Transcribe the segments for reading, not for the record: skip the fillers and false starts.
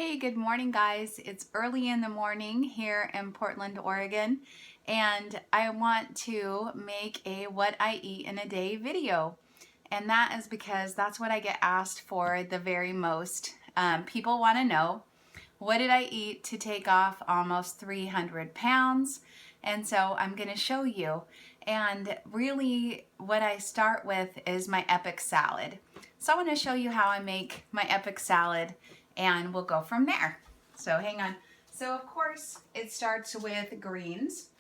Hey, good morning guys. It's early in the morning here in Portland, Oregon, and I want to make a what I eat in a day video. And that is because that's what I get asked for the very most. People want to know, what did I eat to take off almost 300 pounds? And so I'm going to show you. And really what I start with is my epic salad. So I want to show you how I make my epic salad and we'll go from there. So hang on. So of course it starts with greens,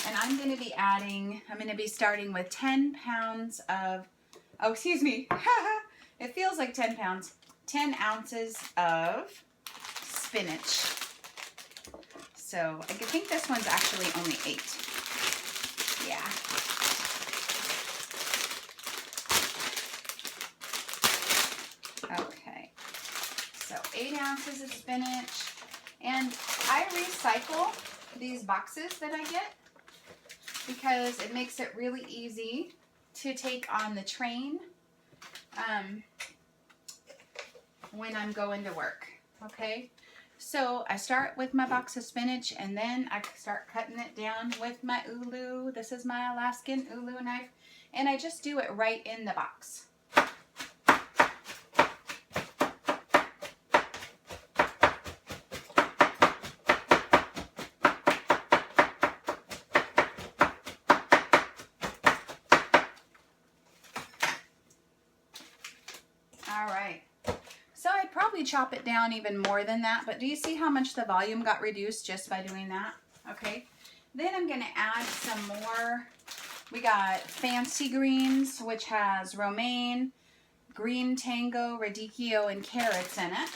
and I'm going to be starting with 10 pounds of, oh excuse me, it feels like 10 pounds, 10 ounces of spinach. So I think this one's actually only 8. Yeah. Okay. So 8 ounces of spinach. And I recycle these boxes that I get because it makes it really easy to take on the train when I'm going to work. Okay. So I start with my box of spinach and then I start cutting it down with my ulu. This is my Alaskan ulu knife. And I just do it right in the box. All right. So I'd probably chop it down even more than that, but do you see how much the volume got reduced just by doing that? Okay. Then I'm going to add some more. We got fancy greens, which has romaine, green tango, radicchio, and carrots in it.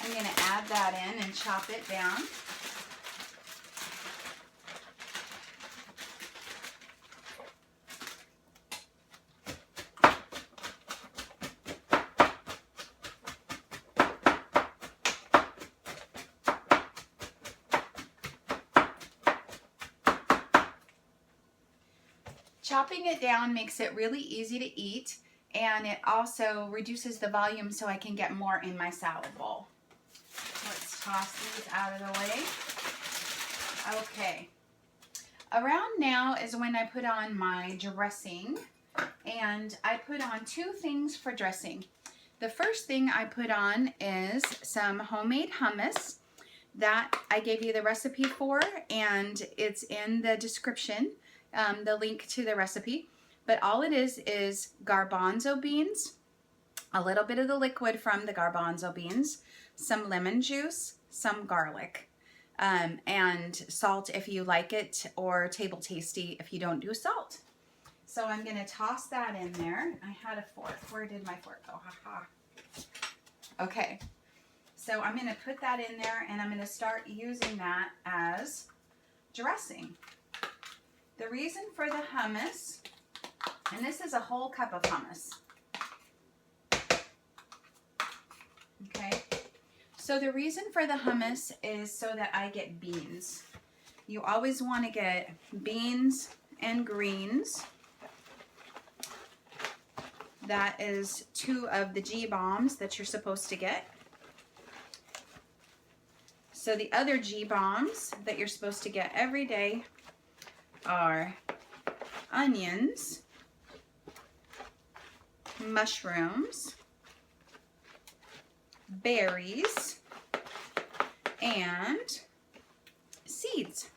I'm going to add that in and chop it down. Chopping it down makes it really easy to eat, and it also reduces the volume so I can get more in my salad bowl. Let's toss these out of the way. Okay. Around now is when I put on my dressing, and I put on 2 things for dressing. The first thing I put on is some homemade hummus that I gave you the recipe for, and it's in the description. The link to the recipe, but all it is garbanzo beans, a little bit of the liquid from the garbanzo beans, some lemon juice, some garlic, and salt if you like it, or table tasty if you don't do salt. So I'm going to toss that in there. I had a fork. Where did my fork go? Haha. Okay. So I'm going to put that in there, and I'm going to start using that as dressing. The reason for the hummus, and this is a whole cup of hummus. Okay, so the reason for the hummus is so that I get beans. You always want to get beans and greens. That is 2 of the GBOMBS that you're supposed to get. So the other GBOMBS that you're supposed to get every day are onions, mushrooms, berries, and seeds.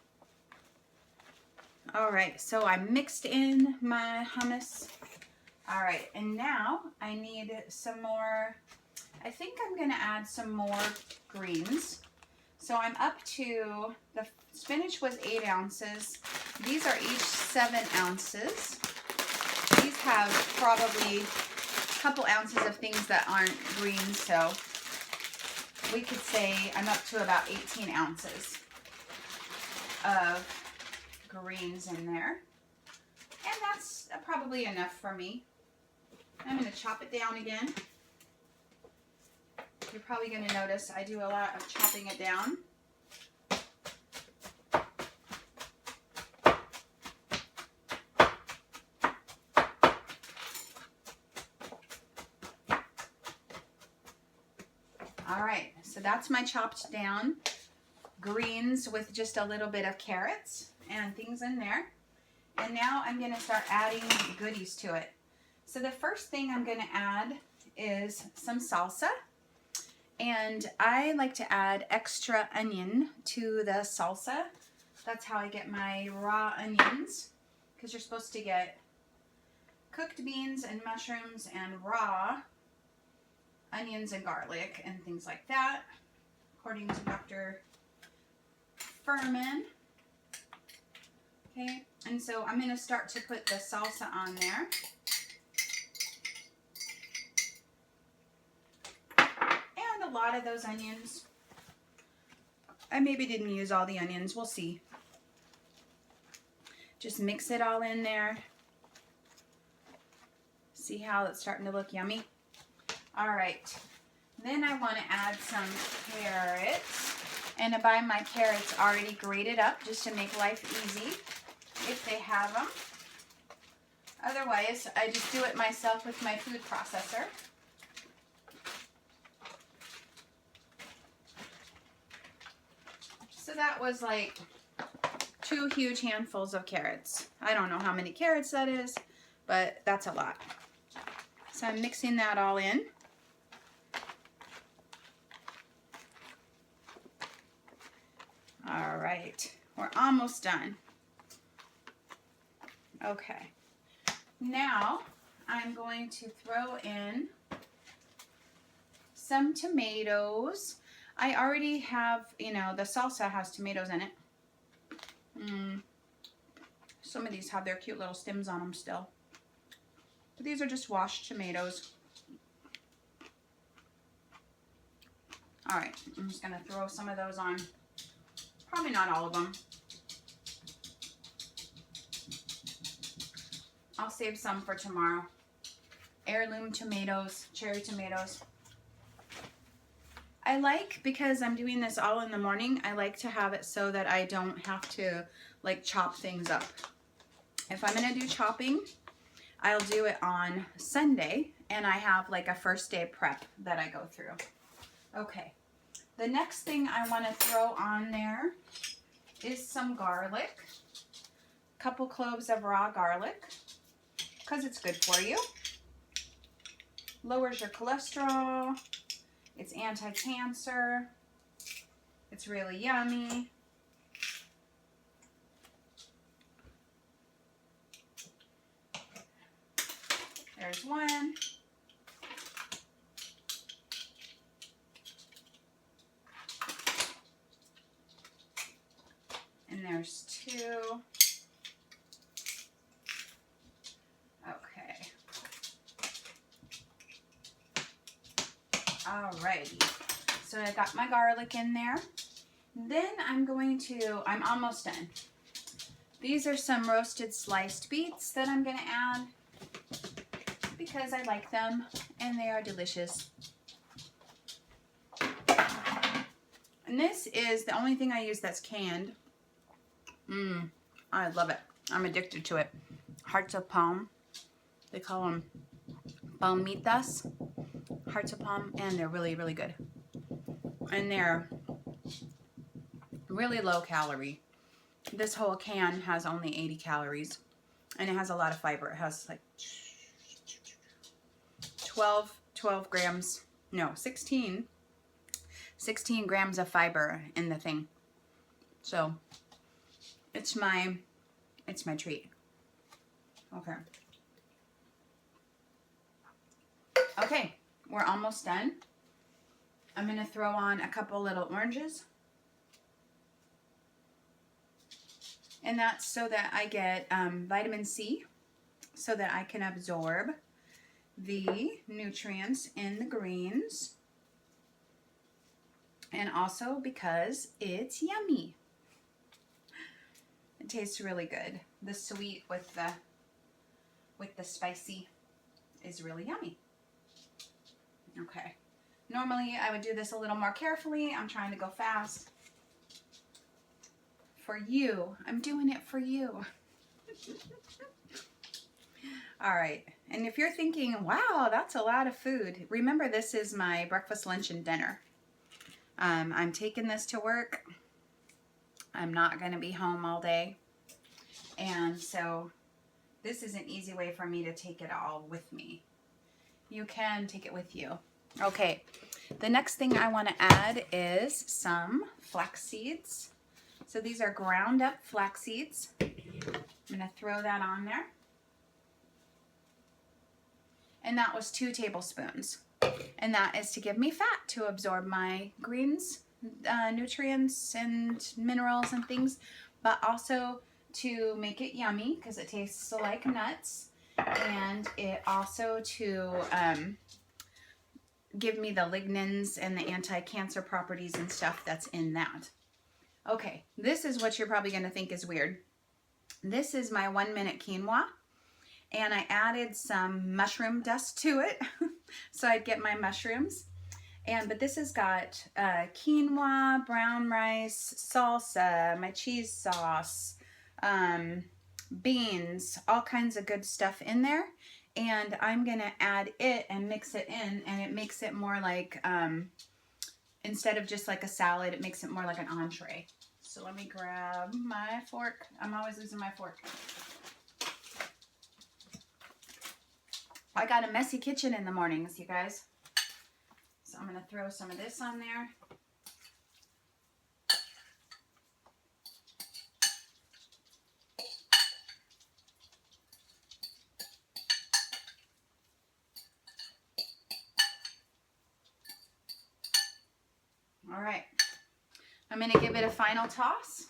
All right, so I mixed in my hummus. All right, and now I need some more. I think I'm going to add some more greens. So I'm up to, the spinach was 8 ounces. These are each 7 ounces. These have probably a couple ounces of things that aren't green, so we could say I'm up to about 18 ounces of greens in there. And that's probably enough for me. I'm going to chop it down again. You're probably going to notice I do a lot of chopping it down. All right, so that's my chopped down greens with just a little bit of carrots and things in there. And now I'm going to start adding goodies to it. So the first thing I'm going to add is some salsa. And I like to add extra onion to the salsa. That's how I get my raw onions, because you're supposed to get cooked beans and mushrooms and raw onions and garlic and things like that, according to Dr. Furman. Okay, and so I'm going to start to put the salsa on there. And a lot of those onions, I maybe didn't use all the onions, we'll see. Just mix it all in there. See how it's starting to look yummy? All right, then I want to add some carrots. And I buy my carrots already grated up just to make life easy if they have them. Otherwise, I just do it myself with my food processor. So that was like 2 huge handfuls of carrots. I don't know how many carrots that is, but that's a lot. So I'm mixing that all in. All right, we're almost done. Okay, now I'm going to throw in some tomatoes. I already have, you know, the salsa has tomatoes in it. Some of these have their cute little stems on them still. But these are just washed tomatoes. All right, I'm just gonna throw some of those on. Probably not all of them. I'll save some for tomorrow. Heirloom tomatoes, cherry tomatoes. I like, because I'm doing this all in the morning, I like to have it so that I don't have to like chop things up. If I'm gonna do chopping, I'll do it on Sunday, and I have like a first day prep that I go through. Okay. The next thing I want to throw on there is some garlic. A couple cloves of raw garlic, because it's good for you. Lowers your cholesterol. It's anti-cancer. It's really yummy. There's one. And there's 2. Okay. Alrighty. So I got my garlic in there. Then I'm almost done. These are some roasted sliced beets that I'm going to add because I like them and they are delicious. And this is the only thing I use that's canned. I love it. I'm addicted to it. Hearts of palm. They call them palmitas. Hearts of palm, and they're really, really good. And they're really low calorie. This whole can has only 80 calories, and it has a lot of fiber. It has like 12 grams, no, 16 grams of fiber in the thing. So it's my treat. Okay. Okay, we're almost done. I'm going to throw on a couple little oranges. And that's so that I get vitamin C, so that I can absorb the nutrients in the greens. And also because it's yummy. It tastes really good. The sweet with the spicy is really yummy. Okay. Normally I would do this a little more carefully. I'm trying to go fast. For you. I'm doing it for you. All right. And if you're thinking, wow, that's a lot of food. Remember, this is my breakfast, lunch, and dinner. I'm taking this to work. I'm not going to be home all day. And so this is an easy way for me to take it all with me. You can take it with you. Okay, the next thing I want to add is some flax seeds. So these are ground up flax seeds. I'm going to throw that on there. And that was 2 tablespoons. And that is to give me fat to absorb my greens, nutrients and minerals and things, but also to make it yummy because it tastes like nuts, and it also to give me the lignans and the anti-cancer properties and stuff that's in that. Okay, this is what you're probably going to think is weird. This is my 1-minute quinoa, and I added some mushroom dust to it so I'd get my mushrooms. But this has got quinoa, brown rice, salsa, my cheese sauce, beans, all kinds of good stuff in there. And I'm going to add it and mix it in, and it makes it more like, instead of just like a salad, it makes it more like an entree. So let me grab my fork. I'm always losing my fork. I got a messy kitchen in the mornings, you guys. So I'm going to throw some of this on there. All right. I'm going to give it a final toss.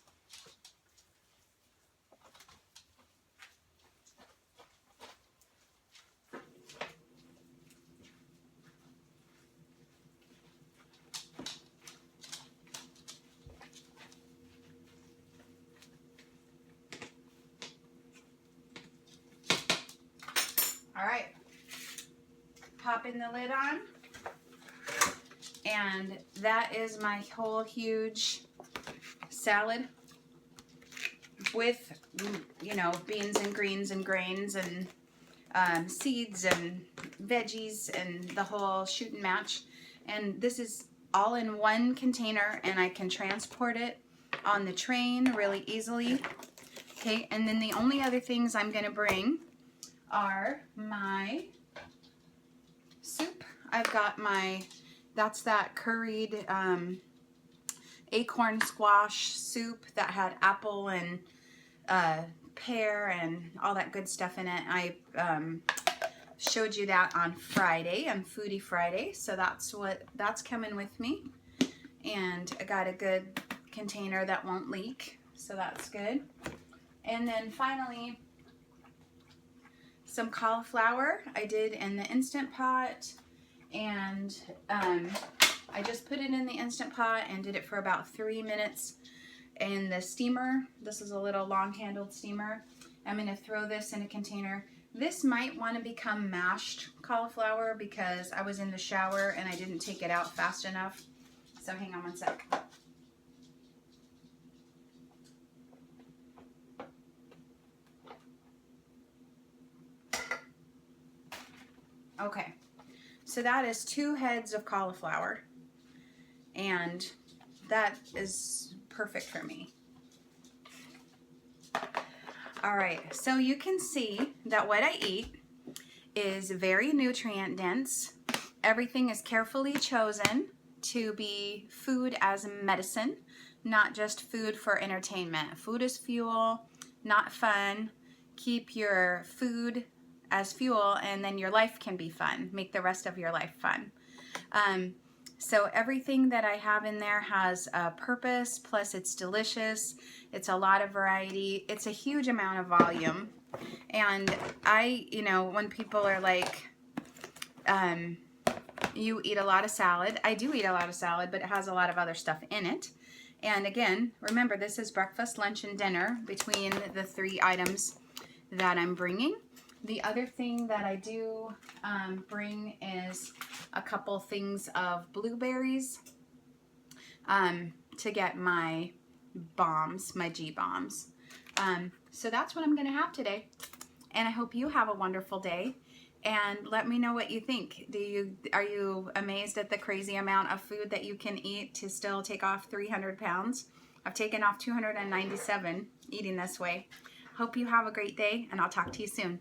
All right, popping the lid on, and that is my whole huge salad with, you know, beans and greens and grains and seeds and veggies and the whole shoot and match. And this is all in one container, and I can transport it on the train really easily. Okay, and then the only other things I'm going to bring are my soup. I've got my, that's that curried acorn squash soup that had apple and pear and all that good stuff in it. I showed you that on Friday, on Foodie Friday, so that's coming with me. And I got a good container that won't leak, so that's good. And then finally, some cauliflower I did in the Instant Pot, and I just put it in the Instant Pot and did it for about 3 minutes in the steamer. This is a little long-handled steamer. I'm going to throw this in a container. This might want to become mashed cauliflower because I was in the shower and I didn't take it out fast enough. So hang on one sec. Okay, so that is 2 heads of cauliflower, and that is perfect for me. All right, so you can see that what I eat is very nutrient dense. Everything is carefully chosen to be food as medicine, not just food for entertainment. Food is fuel, not fun. Keep your food as fuel, and then your life can be fun. Make the rest of your life fun. So everything that I have in there has a purpose, plus it's delicious. It's a lot of variety. It's a huge amount of volume. And you know, when people are like, you eat a lot of salad. I do eat a lot of salad, but it has a lot of other stuff in it. And again, remember, this is breakfast, lunch, and dinner between the 3 items that I'm bringing. The other thing that I do bring is a couple things of blueberries to get my bombs, my GBOMBS. So that's what I'm going to have today. And I hope you have a wonderful day. and let me know what you think. Are you amazed at the crazy amount of food that you can eat to still take off 300 pounds? I've taken off 297 eating this way. Hope you have a great day, and I'll talk to you soon.